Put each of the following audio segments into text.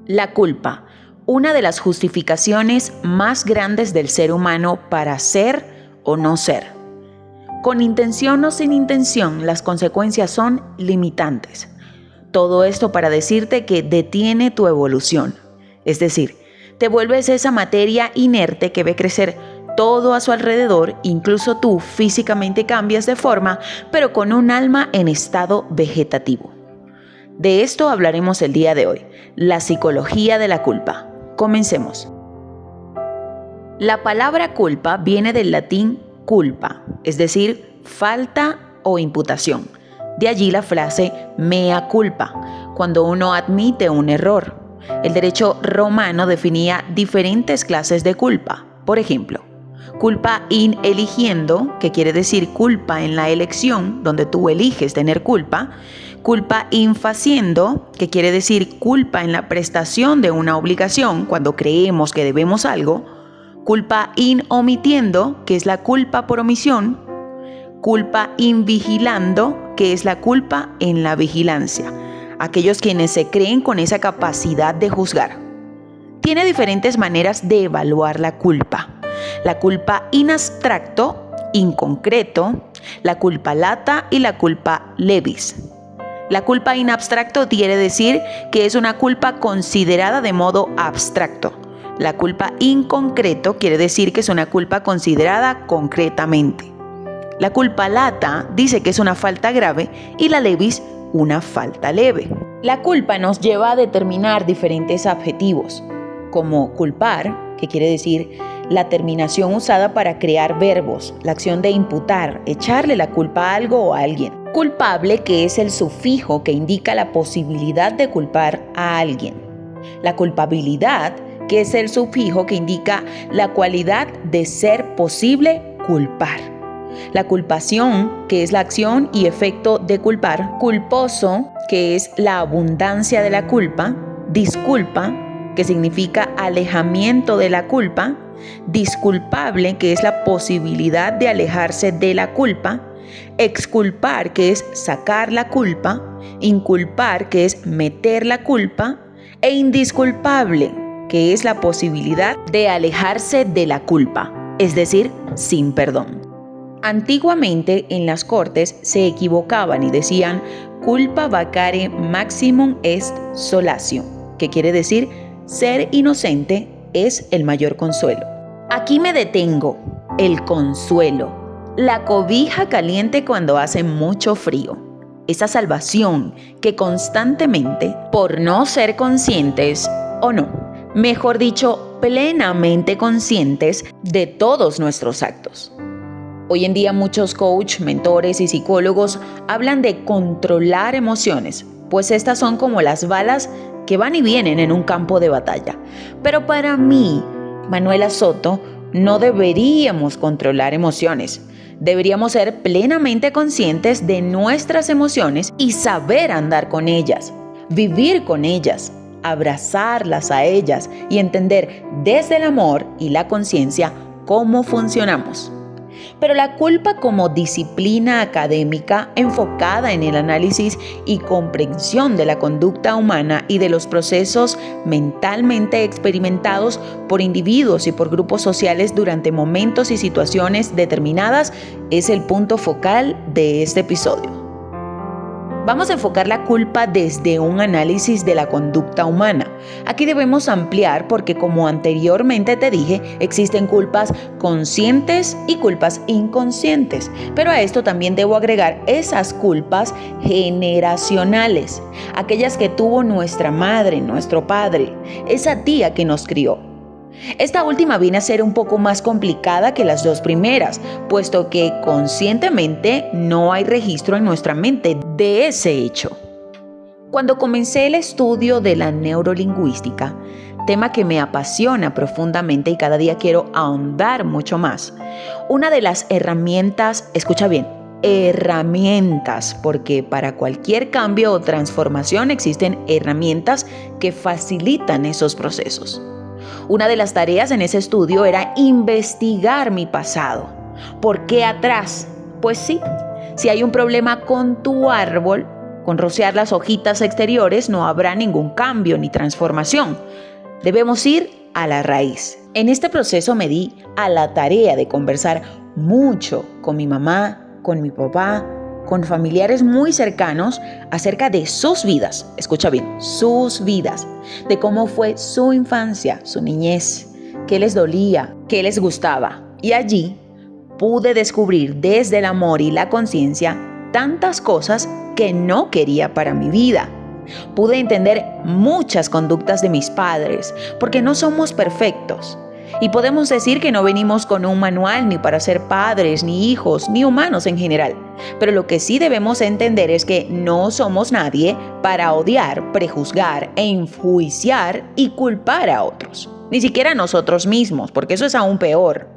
La culpa, una de las justificaciones más grandes del ser humano para ser o no ser. Con intención o sin intención, las consecuencias son limitantes. Todo esto para decirte que detiene tu evolución. Es decir, te vuelves esa materia inerte que ve crecer todo a su alrededor, incluso tú físicamente cambias de forma, pero con un alma en estado vegetativo. De esto hablaremos el día de hoy, la psicología de la culpa. Comencemos. La palabra culpa viene del latín culpa, es decir, falta o imputación. De allí la frase mea culpa, cuando uno admite un error. El derecho romano definía diferentes clases de culpa. Por ejemplo, culpa in eligiendo, que quiere decir culpa en la elección, donde tú eliges tener culpa. Culpa in faciendo, que quiere decir culpa en la prestación de una obligación, cuando creemos que debemos algo. Culpa in omitiendo, que es la culpa por omisión. Culpa in vigilando, que es la culpa en la vigilancia. Aquellos quienes se creen con esa capacidad de juzgar. Tiene diferentes maneras de evaluar la culpa. La culpa in abstracto, in concreto, la culpa lata y la culpa levis. La culpa in abstracto quiere decir que es una culpa considerada de modo abstracto. La culpa in concreto quiere decir que es una culpa considerada concretamente. La culpa lata dice que es una falta grave y la levis una falta leve. La culpa nos lleva a determinar diferentes adjetivos, como culpar, que quiere decir la terminación usada para crear verbos, la acción de imputar, echarle la culpa a algo o a alguien. Culpable, que es el sufijo que indica la posibilidad de culpar a alguien. La culpabilidad, que es el sufijo que indica la cualidad de ser posible culpar. La culpación, que es la acción y efecto de culpar. Culposo, que es la abundancia de la culpa. Disculpa, que significa alejamiento de la culpa. Disculpable, que es la posibilidad de alejarse de la culpa. Exculpar, que es sacar la culpa. Inculpar, que es meter la culpa. E indisculpable, que es la posibilidad de alejarse de la culpa, es decir, sin perdón. Antiguamente en las cortes se equivocaban y decían culpa vacare maximum est solatio, que quiere decir ser inocente es el mayor consuelo. Aquí me detengo, el consuelo, la cobija caliente cuando hace mucho frío, esa salvación que constantemente, por no ser conscientes o no, mejor dicho, plenamente conscientes de todos nuestros actos. Hoy en día muchos coach, mentores y psicólogos hablan de controlar emociones, pues estas son como las balas que van y vienen en un campo de batalla. Pero para mí, Manuela Soto, no deberíamos controlar emociones. Deberíamos ser plenamente conscientes de nuestras emociones y saber andar con ellas, vivir con ellas, abrazarlas a ellas y entender desde el amor y la conciencia cómo funcionamos. Pero la culpa como disciplina académica enfocada en el análisis y comprensión de la conducta humana y de los procesos mentalmente experimentados por individuos y por grupos sociales durante momentos y situaciones determinadas es el punto focal de este episodio. Vamos a enfocar la culpa desde un análisis de la conducta humana. Aquí debemos ampliar porque, como anteriormente te dije, existen culpas conscientes y culpas inconscientes. Pero a esto también debo agregar esas culpas generacionales, aquellas que tuvo nuestra madre, nuestro padre, esa tía que nos crió. Esta última viene a ser un poco más complicada que las dos primeras, puesto que conscientemente no hay registro en nuestra mente de ese hecho. Cuando comencé el estudio de la neurolingüística, tema que me apasiona profundamente y cada día quiero ahondar mucho más, una de las herramientas, escucha bien, herramientas, porque para cualquier cambio o transformación existen herramientas que facilitan esos procesos. Una de las tareas en ese estudio era investigar mi pasado. ¿Por qué atrás? Pues sí, si hay un problema con tu árbol, Con rociar las hojitas exteriores no habrá ningún cambio ni transformación. Debemos ir a la raíz. En este proceso me di a la tarea de conversar mucho con mi mamá, con mi papá, con familiares muy cercanos acerca de sus vidas. Escucha bien, sus vidas, de cómo fue su infancia, su niñez, qué les dolía, qué les gustaba. Y allí pude descubrir desde el amor y la conciencia tantas cosas que no quería para mi vida. Pude entender muchas conductas de mis padres, porque no somos perfectos. Y podemos decir que no venimos con un manual ni para ser padres, ni hijos, ni humanos en general. Pero lo que sí debemos entender es que no somos nadie para odiar, prejuzgar e enjuiciar y culpar a otros. Ni siquiera a nosotros mismos, porque eso es aún peor.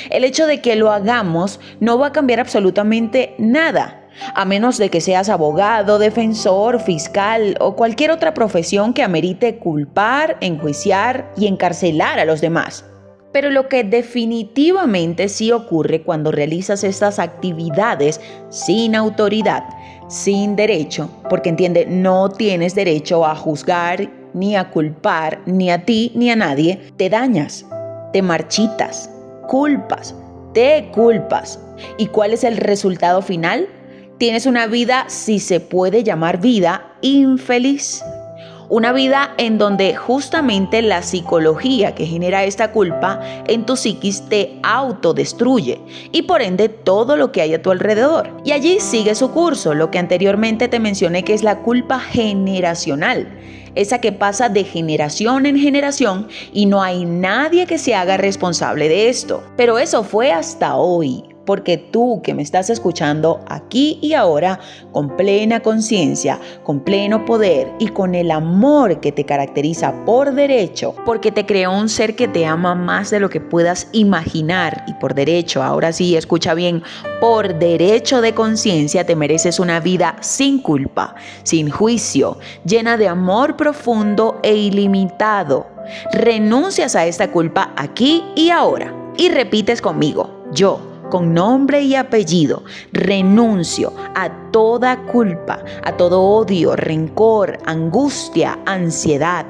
El hecho de que lo hagamos no va a cambiar absolutamente nada, a menos de que seas abogado, defensor, fiscal o cualquier otra profesión que amerite culpar, enjuiciar y encarcelar a los demás. Pero lo que definitivamente sí ocurre cuando realizas estas actividades sin autoridad, sin derecho, porque entiende, no tienes derecho a juzgar, ni a culpar, ni a ti, ni a nadie, te dañas, te marchitas, te culpas. ¿Y cuál es el resultado final? Tienes una vida, si se puede llamar vida, infeliz. Una vida en donde justamente la psicología que genera esta culpa en tu psiquis te autodestruye y por ende todo lo que hay a tu alrededor. Y allí sigue su curso, lo que anteriormente te mencioné que es la culpa generacional. Esa que pasa de generación en generación y no hay nadie que se haga responsable de esto. Pero eso fue hasta hoy. Porque tú que me estás escuchando aquí y ahora, con plena conciencia, con pleno poder y con el amor que te caracteriza por derecho, porque te creó un ser que te ama más de lo que puedas imaginar y por derecho, ahora sí, escucha bien, por derecho de conciencia te mereces una vida sin culpa, sin juicio, llena de amor profundo e ilimitado. Renuncias a esta culpa aquí y ahora y repites conmigo, yo, con nombre y apellido, renuncio a toda culpa, a todo odio, rencor, angustia, ansiedad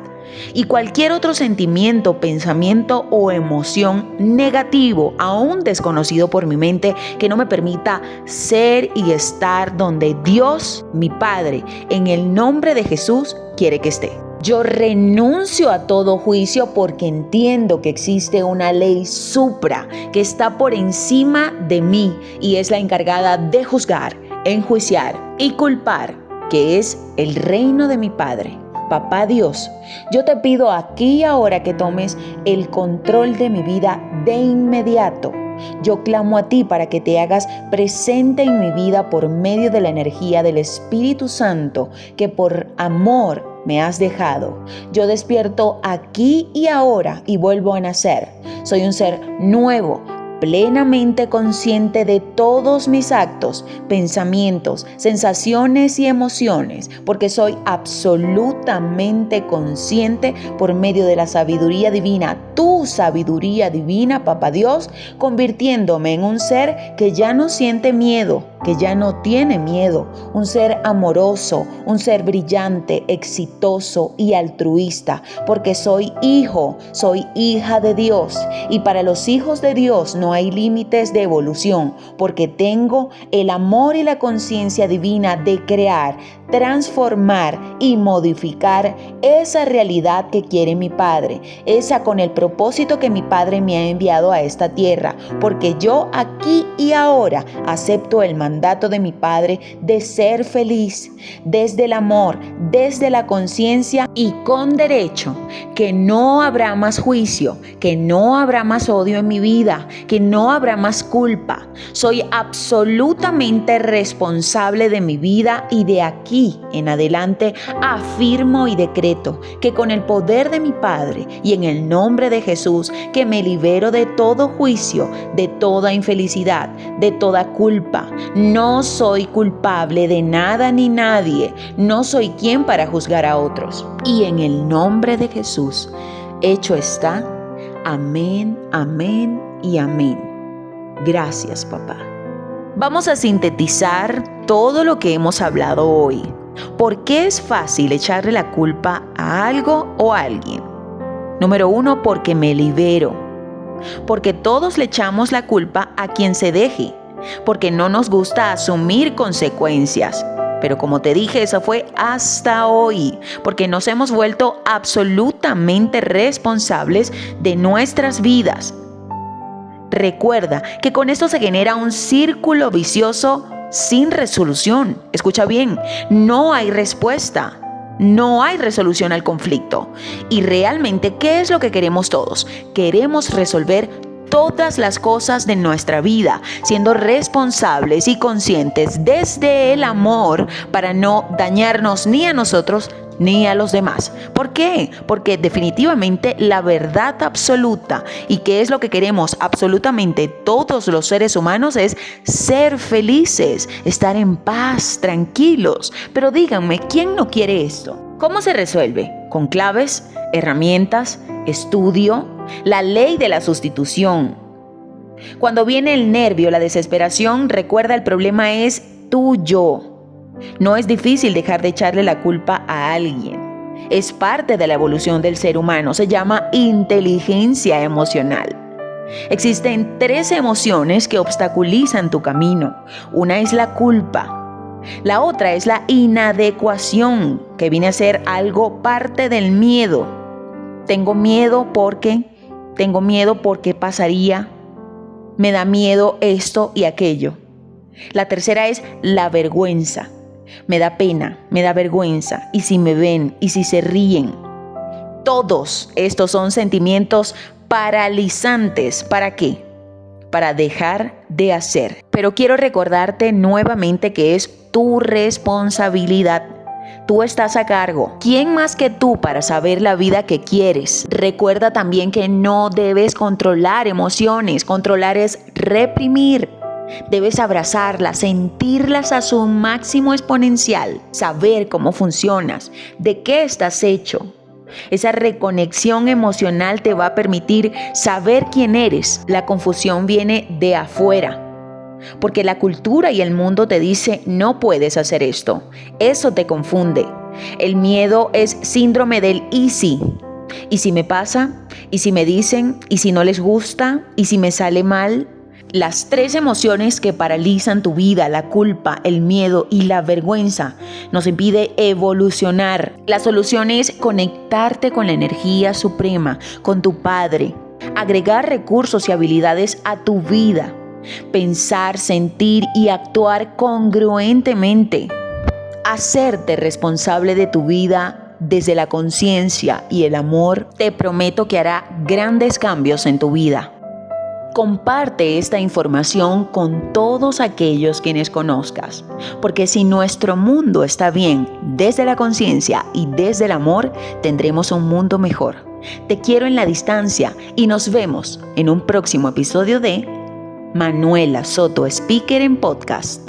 y cualquier otro sentimiento, pensamiento o emoción negativo, aún desconocido por mi mente, que no me permita ser y estar donde Dios, mi Padre, en el nombre de Jesús, quiere que esté. Yo renuncio a todo juicio porque entiendo que existe una ley supra que está por encima de mí y es la encargada de juzgar, enjuiciar y culpar, que es el reino de mi Padre. Papá Dios, yo te pido aquí y ahora que tomes el control de mi vida de inmediato. Yo clamo a ti para que te hagas presente en mi vida por medio de la energía del Espíritu Santo que por amor me has dejado. Yo despierto aquí y ahora y vuelvo a nacer. Soy un ser nuevo, plenamente consciente de todos mis actos, pensamientos, sensaciones y emociones, porque soy absolutamente consciente por medio de la sabiduría divina, tu sabiduría divina, Papá Dios, convirtiéndome en un ser que ya no siente miedo, que ya no tiene miedo, un ser amoroso, un ser brillante, exitoso y altruista, porque soy hijo, soy hija de Dios, y para los hijos de Dios no hay límites de evolución, porque tengo el amor y la conciencia divina de crear, transformar y modificar esa realidad que quiere mi Padre, esa con el propósito que mi Padre me ha enviado a esta tierra, porque yo aquí y ahora acepto el mandato de mi Padre de ser feliz, desde el amor, desde la conciencia y con derecho, que no habrá más juicio, que no habrá más odio en mi vida, que no habrá más culpa. Soy absolutamente responsable de mi vida y de aquí en adelante afirmo y decreto que con el poder de mi Padre y en el nombre de Jesús que me libero de todo juicio, de toda infelicidad, de toda culpa. No soy culpable de nada ni nadie. No soy quien para juzgar a otros. Y en el nombre de Jesús, hecho está. Amén, amén y amén. Gracias, papá. Vamos a sintetizar todo lo que hemos hablado hoy. ¿Por qué es fácil echarle la culpa a algo o a alguien? Número 1, porque me libero. Porque todos le echamos la culpa a quien se deje. Porque no nos gusta asumir consecuencias. Pero como te dije, eso fue hasta hoy. Porque nos hemos vuelto absolutamente responsables de nuestras vidas. Recuerda que con esto se genera un círculo vicioso sin resolución. Escucha bien, no hay respuesta. No hay resolución al conflicto. Y realmente, ¿qué es lo que queremos todos? Queremos resolver todas las cosas de nuestra vida, siendo responsables y conscientes desde el amor para no dañarnos ni a nosotros ni a los demás. ¿Por qué? Porque definitivamente la verdad absoluta, y que es lo que queremos absolutamente todos los seres humanos, es ser felices, estar en paz, tranquilos. Pero díganme, ¿quién no quiere esto? ¿Cómo se resuelve? ¿Con claves, herramientas, estudio? La ley de la sustitución. Cuando viene el nervio, la desesperación, recuerda, el problema es tuyo. No es difícil dejar de echarle la culpa a alguien. Es parte de la evolución del ser humano. Se llama inteligencia emocional. Existen 3 emociones que obstaculizan tu camino. Una es la culpa. La otra es la inadecuación, que viene a ser algo parte del miedo. Tengo miedo porque pasaría. Me da miedo esto y aquello. La tercera es la vergüenza. Me da pena, me da vergüenza. ¿Y si me ven? ¿Y si se ríen? Todos estos son sentimientos paralizantes. ¿Para qué? Para dejar de hacer. Pero quiero recordarte nuevamente que es tu responsabilidad. Tú estás a cargo. ¿Quién más que tú para saber la vida que quieres? Recuerda también que no debes controlar emociones. Controlar es reprimir. Debes abrazarlas, sentirlas a su máximo exponencial, saber cómo funcionas, de qué estás hecho. Esa reconexión emocional te va a permitir saber quién eres. La confusión viene de afuera, porque la cultura y el mundo te dice no puedes hacer esto. Eso te confunde. El miedo es síndrome del ¿y si? ¿Y si me pasa? ¿Y si me dicen? ¿Y si no les gusta? ¿Y si me sale mal? Las 3 emociones que paralizan tu vida, la culpa, el miedo y la vergüenza, nos impide evolucionar. La solución es conectarte con la energía suprema, con tu Padre, agregar recursos y habilidades a tu vida, pensar, sentir y actuar congruentemente, hacerte responsable de tu vida desde la conciencia y el amor. Te prometo que hará grandes cambios en tu vida. Comparte esta información con todos aquellos quienes conozcas, porque si nuestro mundo está bien desde la conciencia y desde el amor, tendremos un mundo mejor. Te quiero en la distancia y nos vemos en un próximo episodio de Manuela Soto Speaker en Podcast.